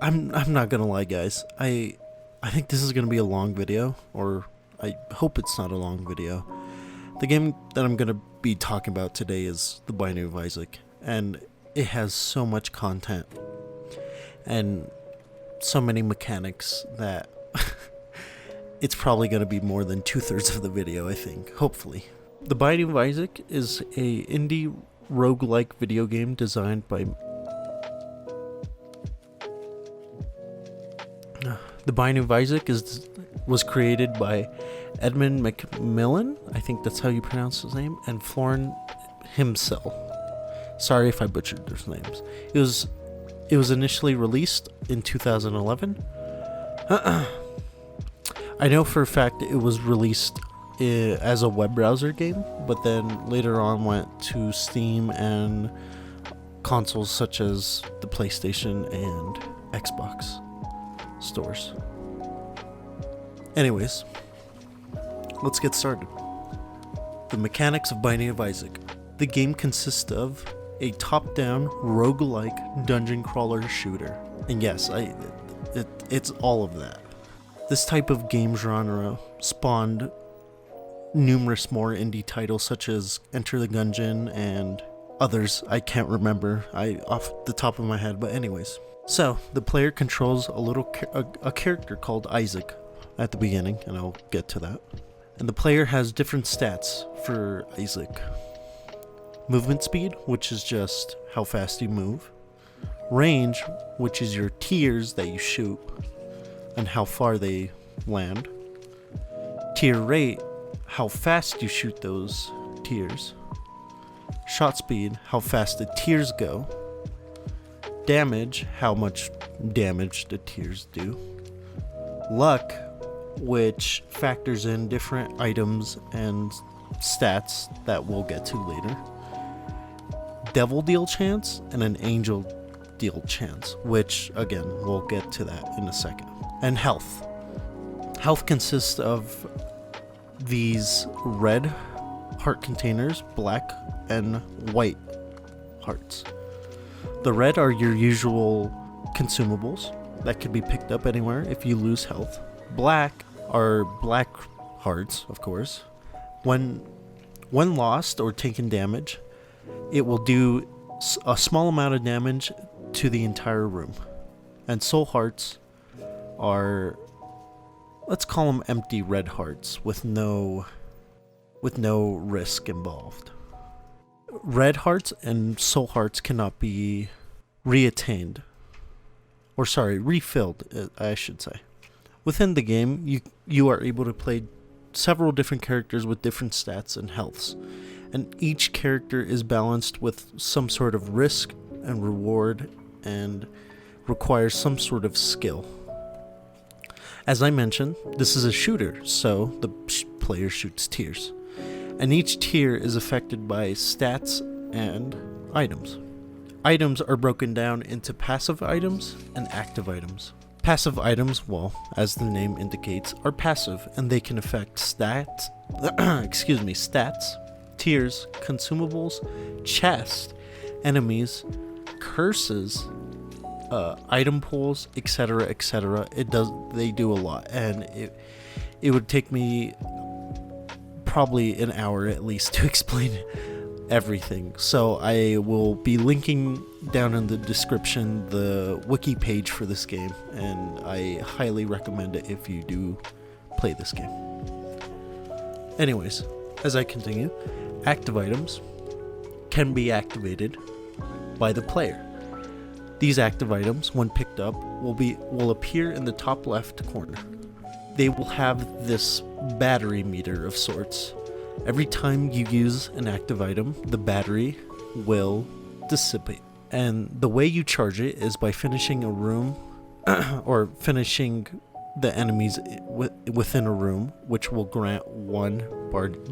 I'm not gonna lie, guys. I think this is gonna be a long video, or I hope it's not a long video. The game that I'm gonna be talking about today is the Bonedogxx Isaac, and it has so much content and so many mechanics that it's probably gonna be more than 2/3 of the video, I think. Hopefully. The Bonedogxx Isaac is a indie roguelike video game designed by The Bonedogxx Isaac was created by Edmund Macmillan, I think that's how you pronounce his name, and Florin himself. Sorry if I butchered those names. It was initially released in 2011. I know for a fact it was released as a web browser game, but then later on went to Steam and consoles such as the PlayStation and Xbox stores. Anyways, let's get started. The mechanics of Bonedogxx Isaac. The game consists of a top-down roguelike dungeon crawler shooter. And yes, it's all of that. This type of game genre spawned numerous more indie titles such as Enter the Gungeon and others I can't remember off the top of my head, but anyways. So, the player controls a character called Isaac at the beginning, and I'll get to that. And the player has different stats for Isaac. Movement speed, which is just how fast you move. Range, which is your tiers that you shoot and how far they land. Tier rate, how fast you shoot those tiers. Shot speed, how fast the tiers go. Damage, how much damage the tiers do. Luck, which factors in different items and stats that we'll get to later. Devil deal chance and an angel deal chance, which again we'll get to that in a second. And health. Health consists of these red heart containers, black and white hearts. The red are your usual consumables that could be picked up anywhere if you lose health. Black are black hearts, of course. When lost or taken damage, it will do a small amount of damage to the entire room. And soul hearts are, let's call them empty red hearts with no risk involved. Red hearts and soul hearts cannot be refilled, I should say. Within the game, you are able to play several different characters with different stats and healths, and each character is balanced with some sort of risk and reward and requires some sort of skill. As I mentioned, this is a shooter, so the player shoots tiers. And each tier is affected by stats and items. Items are broken down into passive items and active items. Passive items, well, as the name indicates, are passive and they can affect stats, tiers, consumables, chests, enemies, curses, item pools, etc., etc. They do a lot, and it would take me probably an hour at least to explain everything. So I will be linking down in the description the wiki page for this game, and I highly recommend it if you do play this game. Anyways, as I continue, active items can be activated by the player. These active items, when picked up, will appear in the top left corner. They will have this battery meter of sorts. Every time you use an active item, the battery will dissipate. And the way you charge it is by finishing a room or finishing the enemies within a room, which will grant one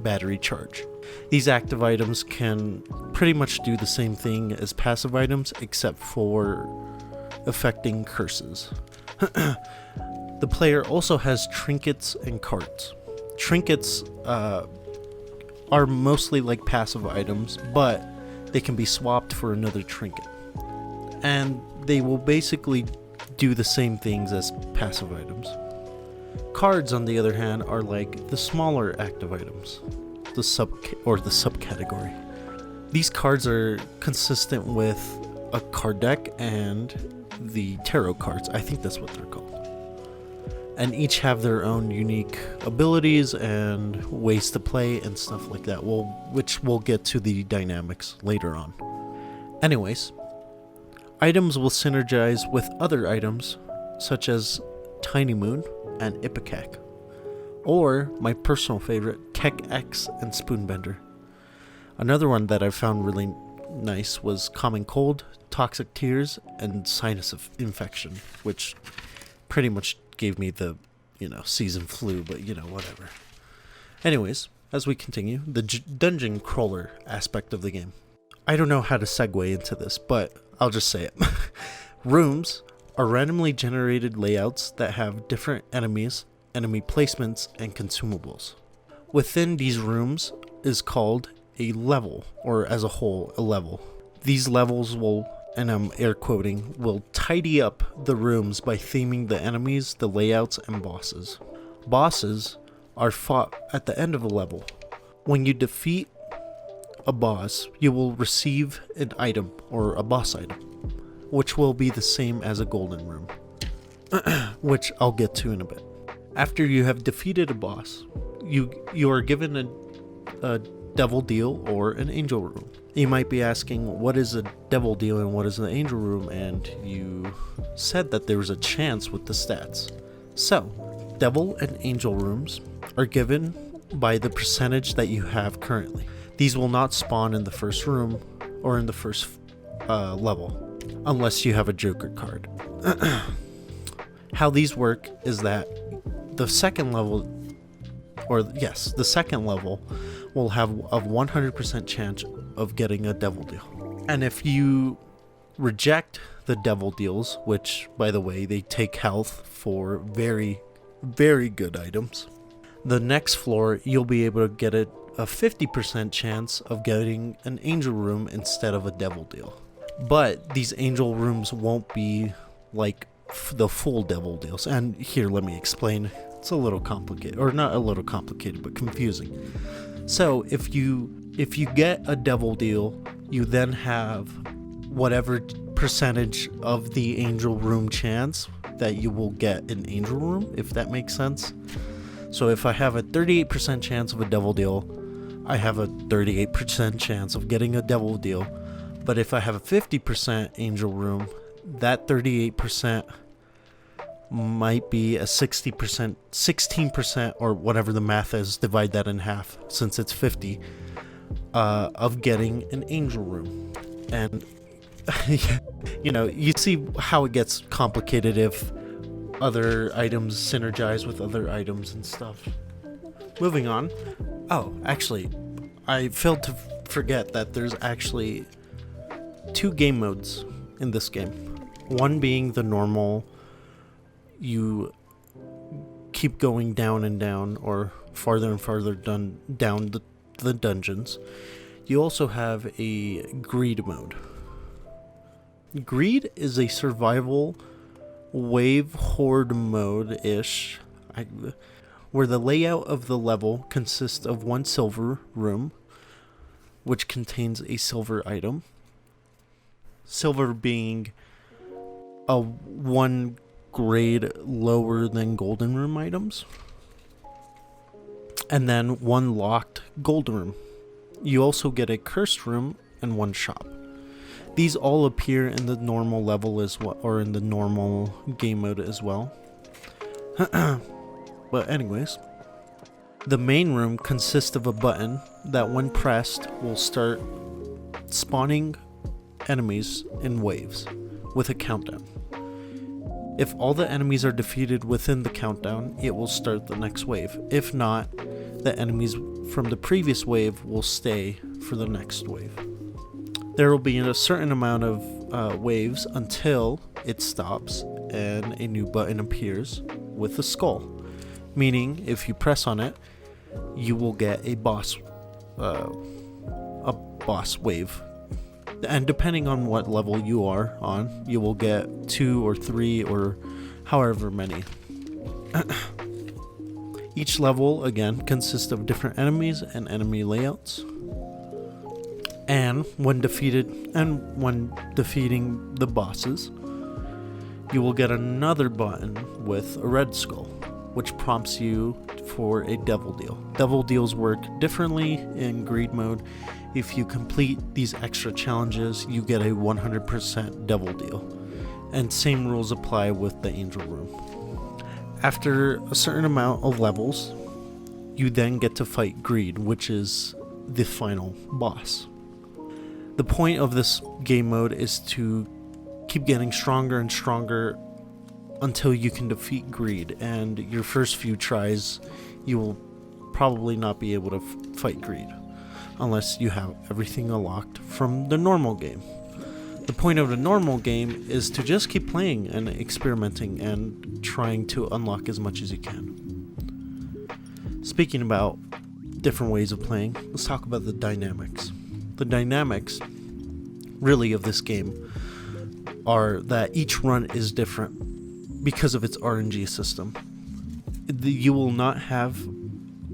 battery charge. These active items can pretty much do the same thing as passive items, except for affecting curses. The player also has trinkets and carts. Trinkets are mostly like passive items, but they can be swapped for another trinket. And they will basically do the same things as passive items. Cards, on the other hand, are like the smaller active items, the subcategory. These cards are consistent with a card deck and the tarot cards. I think that's what they're called. And each have their own unique abilities and ways to play and stuff like that, which we'll get to the dynamics later on. Anyways, items will synergize with other items such as Tiny Moon and Ipecac, or my personal favorite, Kek-X and Spoonbender. Another one that I found really nice was Common Cold, Toxic Tears, and Sinus Infection, which pretty much gave me the, season flu, but whatever. Anyways, as we continue, the dungeon crawler aspect of the game. I don't know how to segue into this, but I'll just say it. Rooms are randomly generated layouts that have different enemies, enemy placements, and consumables. Within these rooms is called a level, or as a whole, a level. These levels will, and I'm air quoting, will tidy up the rooms by theming the enemies, the layouts, and bosses. Bosses are fought at the end of a level. When you defeat a boss, you will receive an item, or a boss item, which will be the same as a golden room, which I'll get to in a bit. After you have defeated a boss, you are given a devil deal or an angel room. You might be asking, what is a devil deal and what is an angel room? And you said that there was a chance with the stats. So, devil and angel rooms are given by the percentage that you have currently. These will not spawn in the first room or in the first level, unless you have a Joker card. How these work is that the second level will have a 100% chance of getting a devil deal. And if you reject the devil deals, which, by the way, they take health for very, very good items, the next floor you'll be able to get a 50% chance of getting an angel room instead of a devil deal. But these angel rooms won't be like the full devil deals. And here, let me explain. It's a little complicated, or not a little complicated, but confusing. So if you get a devil deal, you then have whatever percentage of the angel room chance that you will get an angel room, if that makes sense. So if I have a 38% chance of a devil deal, I have a 38% chance of getting a devil deal. But if I have a 50% angel room, that 38% might be a 60%, 16%, or whatever the math is, divide that in half, since it's 50, of getting an angel room. And, you see how it gets complicated if other items synergize with other items and stuff. Moving on. Oh, actually, I failed to forget that there's actually 2 game modes in this game. One being the normal, you keep going down and down, or farther and farther down the dungeons. You also have a greed mode. Greed is a survival wave horde mode-ish, where the layout of the level consists of one silver room, which contains a silver item. Silver being a 1 grade lower than golden room items, and then 1 locked golden room. You also get a cursed room and 1 shop. These all appear in the normal level as well, or in the normal game mode as well. But anyways, the main room consists of a button that, when pressed, will start spawning enemies in waves with a countdown. If all the enemies are defeated within the countdown, it will start the next wave. If not, the enemies from the previous wave will stay for the next wave. There will be a certain amount of waves until it stops and a new button appears with a skull. Meaning, if you press on it, you will get a boss wave. And depending on what level you are on, you will get 2 or 3 or however many. Each level, again, consists of different enemies and enemy layouts. And when defeating the bosses, you will get another button with a red skull, which prompts you for a devil deal. Devil deals work differently in greed mode. If you complete these extra challenges, you get a 100% devil deal. And same rules apply with the angel room. After a certain amount of levels, you then get to fight greed, which is the final boss. The point of this game mode is to keep getting stronger and stronger until you can defeat greed, and your first few tries you will probably not be able to fight greed unless you have everything unlocked from the normal game. The point of the normal game is to just keep playing and experimenting and trying to unlock as much as you can. Speaking about different ways of playing, let's talk about the dynamics. The dynamics really of this game are that each run is different because of its RNG system. You will not have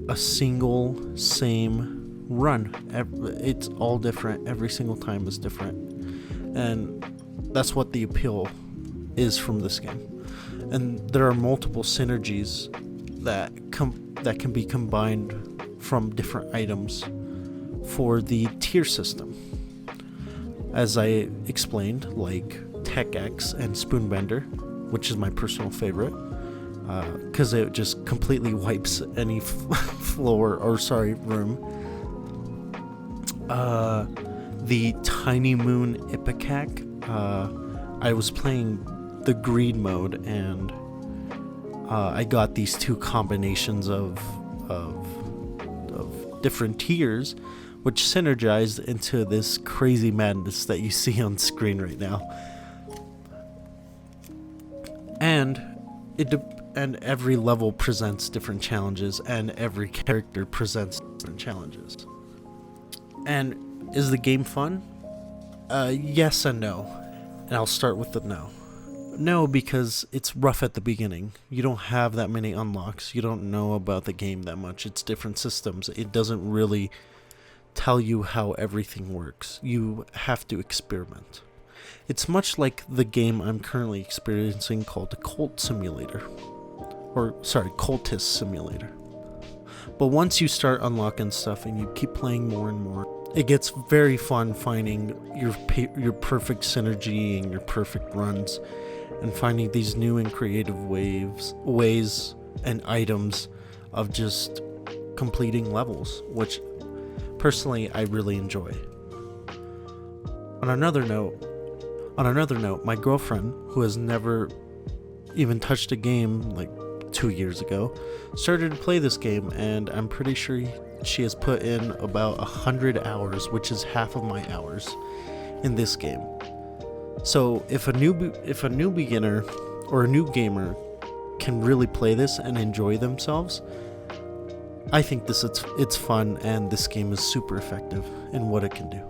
a single same run. It's all different. Every single time is different. And that's what the appeal is from this game. And there are multiple synergies that can be combined from different items for the tier system. As I explained, like Bonedogxx and Spoonbender, which is my personal favorite, because it just completely wipes any room. The Tiny Moon Ipecac. I was playing the greed mode, and I got these two combinations of different tiers, which synergized into this crazy madness that you see on screen right now. And every level presents different challenges, and every character presents different challenges. And is the game fun? Yes and no. And I'll start with the no. No, because it's rough at the beginning. You don't have that many unlocks. You don't know about the game that much. It's different systems. It doesn't really tell you how everything works. You have to experiment. It's much like the game I'm currently experiencing called Cultist Simulator. But once you start unlocking stuff and you keep playing more and more, it gets very fun finding your perfect synergy and your perfect runs, and finding these new and creative ways and items of just completing levels, which personally I really enjoy. On another note, my girlfriend, who has never even touched a game like 2 years ago, started to play this game, and I'm pretty sure she has put in about 100 hours, which is half of my hours in this game. So if a new beginner or a new gamer can really play this and enjoy themselves, I think it's fun, and this game is super effective in what it can do.